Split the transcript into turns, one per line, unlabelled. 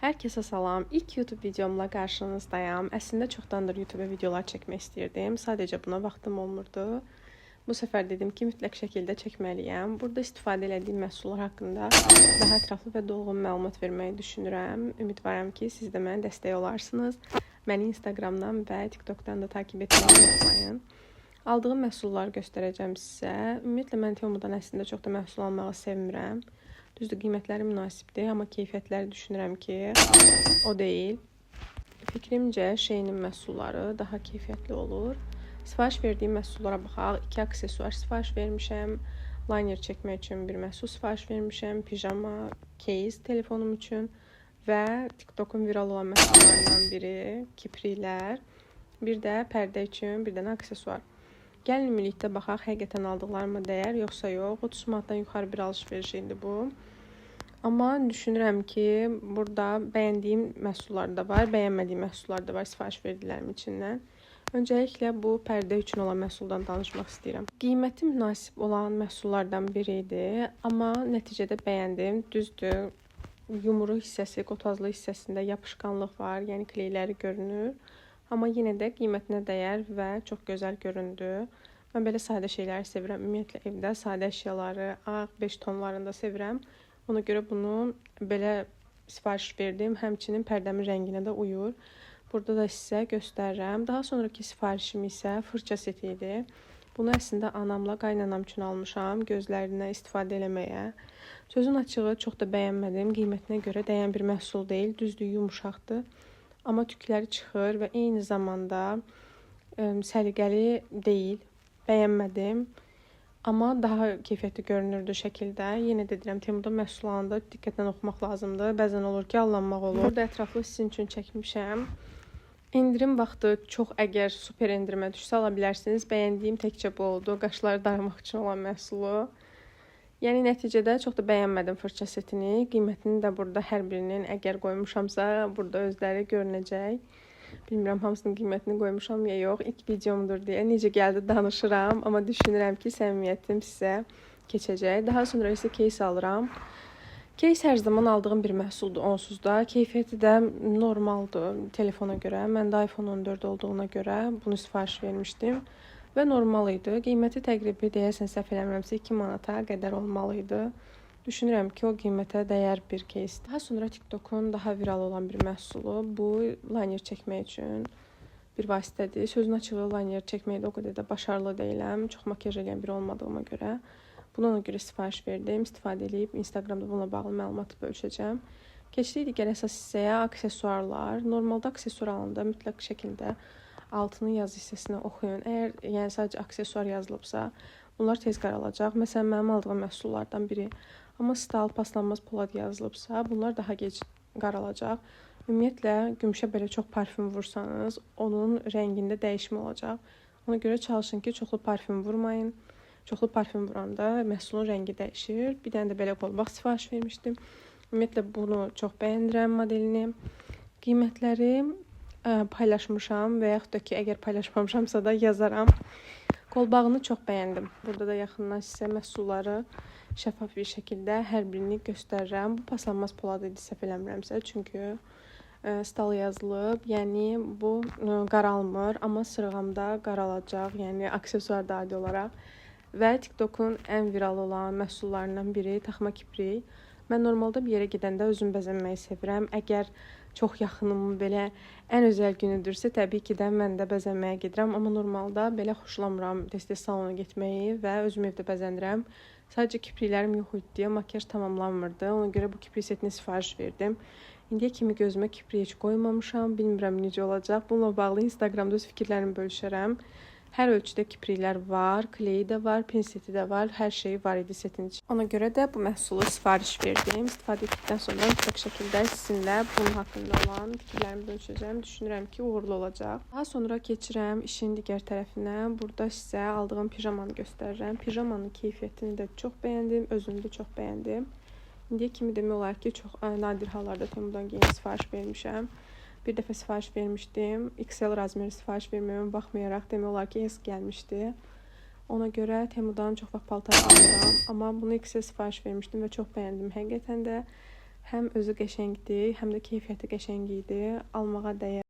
Hər kəsə salam. İlk YouTube videomla qarşınızdayam. Əslində çoxdandır YouTube videolar çəkmək istirdim. Sadəcə buna vaxtım olmurdu. Bu səfər dedim ki, mütləq şəkildə çəkməliyəm. Burada istifadə etdiyim məhsullar haqqında daha ətraflı və dolğun məlumat verməyi düşünürəm. Ümidvaram ki, siz də mənə dəstək olarsınız. Məni Instagramdan və TikTokdan da takib etməyi unutmayın. Aldığım məhsulları göstərəcəm sizə. Ümumiyyətlə mən Temudan əslində çox da məhsul almağı sevmirəm. Düzdür, qiymətləri münasibdir, amma keyfiyyətləri düşünürəm ki, o deyil. Fikrimcə, Shein-in məhsulları daha keyfiyyətli olur. Sifariş verdiyim məhsullara baxaq. 2 aksesuar sifariş vermişəm. Liner çəkmək üçün bir məhsul sifariş vermişəm. Pijama, case telefonum üçün və TikTokun viral olan məhsullarından biri kipriklər. Bir də pərdə üçün bir dənə aksesuar. Gəlin ümumilikdə baxaq, həqiqətən aldıqlarıma dəyər, yoxsa yox. 30 manatdan yuxarı bir alış-veriş idi bu. Amma düşünürəm ki, burada bəyəndiyim məhsullar da var, bəyənmədiyim məhsullar da var sifariş verdiklərim içindən. Öncəliklə bu pərdə üçün olan məhsuldan danışmaq istəyirəm. Qiyməti münasib olan məhsullardan biri idi, amma nəticədə bəyəndim. Düzdür, yumru hissəsi, qotazlı hissəsində yapışqanlıq var, yəni kleyləri görünür. Amma yenə də qiymətinə dəyər və çox gözəl göründü. Mən belə sadə şeyləri sevirəm. Ümumiyyətlə evdə sadə əşyaları, ağ 5 tonlarında sevirəm. Ona görə bunu belə sifariş verdim. Həmçinin pərdəmin rənginə də uyur. Burada da sizə göstərirəm. Daha sonraki sifarişim isə fırça seti idi. Bunu əslində anamla qaynanam üçün almışam, gözlərinə istifadə eləməyə. Sözün açığı çox da bəyənmədim. Qiymətinə görə dəyən bir məhsul deyil, düzdür, yumuşaqdır. Amma tükləri çıxır və eyni zamanda səliqəli deyil. Bəyənmədim. Amma daha keyfiyyətli görünürdü şəkildə. Yenə də deyirəm, Temuda məhsul alanda diqqətlə oxumaq lazımdır. Bəzən olur ki, allanmaq olur. Burada ətraflı sizin üçün çəkmişəm. İndirim vaxtı çox əgər super endirimə düşsə ala bilərsiniz. Bəyəndiyim təkcə bu oldu. Qaşları daramaq üçün olan məhsulu. Yəni nəticədə çox da bəyənmədim fırça setini. Qiymətini də burada hər birinin əgər qoymuşamsa, burada özləri görünəcək. Bilmirəm hamısının qiymətini qoymuşam ya yox. İlk videomdur deyə necə gəldi danışıram, amma düşünürəm ki, səmimiyyətim sizə keçəcək. Daha sonra isə case alıram. Case hər zaman aldığım bir məhsuldur onsuz da. Keyfiyyəti də normaldır telefona görə. Məndə iPhone 14 olduğuna görə bunu sifariş vermişdim. Və normal idi. Qiyməti təqribi deyəsən səhv eləmirəmsə 2 manata qədər olmalı idi. Düşünürəm ki, o qiymətə dəyər bir case. Daha sonra TikTokun daha viral olan bir məhsulu. Bu liner çəkmək üçün bir vasitədir. Sözün açığı liner çəkməkdə o qədər də başarılı deyiləm. Çox makyaj edən biri olmadığıma görə. Buna görə sifariş verdim. İstifadə edib Instagramda bununla bağlı məlumatı bölüşəcəm. Keçdik digər əsas hissəyə, aksesuarlar. Normalda aksesuar alanda mütləq şəkildə altının yazı hissəsini oxuyun. Əgər yəni sadəcə aksesuar yazılıbsa, bunlar tez qaralacaq. Məsələn, mənim aldığım məhsullardan biri. Amma stal, paslanmaz polad yazılıbsa, bunlar daha gec qaralacaq. Ümumiyyətlə, gümüşə belə çox parfüm vursanız, onun rəngində dəyişmə olacaq. Ona görə çalışın ki, çoxlu parfüm vurmayın. Çoxlu parfüm vuranda məhsulun rəngi dəyişir. Bir dənə də belə qolbaq sifariş vermişdim. Ümumiyyətlə, bunu çox bəyəndirəm modelini. Qiymətləri paylaşmışam və yaxud da ki, əgər paylaşmamışamsa da yazaram. Qolbağını çox bəyəndim. Burada da yaxından sizə məhsulları şəffaf bir şəkildə hər birini göstərirəm. Bu paslanmaz polad idi səhv eləmirəmsə, çünki stal yazılıb. Yəni bu qaralmır, amma sırğamda qaralacaq, yəni aksesuar da adi olaraq. Və TikTokun ən viral olan məhsullarından biri taxma kiprik. Mən normalda bir yerə gedəndə özüm bəzənməyi sevirəm. Əgər çox yaxınımın belə ən özəl günüdürsə, təbii ki də mən də bəzənməyə gedirəm. Amma normalda belə xoşlamıram tez-tez salona getməyi və özüm evdə bəzəndirəm. Sadəcə kipriklərim yox idi deyə makyaj tamamlanmırdı. Ona görə bu kiprik setini sifariş verdim. İndiyə kimi gözümə kiprik heç qoymamışam. Bilmirəm necə olacaq. Bununla bağlı Instagramda öz fikirlərimi bölüşərəm. Hər ölçüdə kipriklər var, kleyi də var, penseti də var, hər şey var idi setin için. Ona görə də bu məhsulu sifariş verdim. İstifadə etdikdən sonra mütləq şəkildə sizinlə bunun haqqında olan fikirlərimi bölüşəcəm. Düşünürəm ki, uğurlu olacaq. Daha sonra keçirəm işin digər tərəfinə. Burada sizə aldığım pijamanı göstərirəm. Pijamanın keyfiyyətini də çox bəyəndim, özünü də çox bəyəndim. İndiyə kimi demək olar ki, çox nadir hallarda Temudan geyim sifariş vermişəm. Bir dəfə sifariş vermişdim. XL razmeri sifariş verməyimə baxmayaraq demək olar ki, S gəlmişdi. Ona görə Temudan çox vaxt paltar alıram. Amma bunu XL sifariş vermişdim və çox bəyəndim həqiqətən də. Həm özü qəşəngdir, həm də keyfiyyəti qəşəng idi. Almağa dəyər.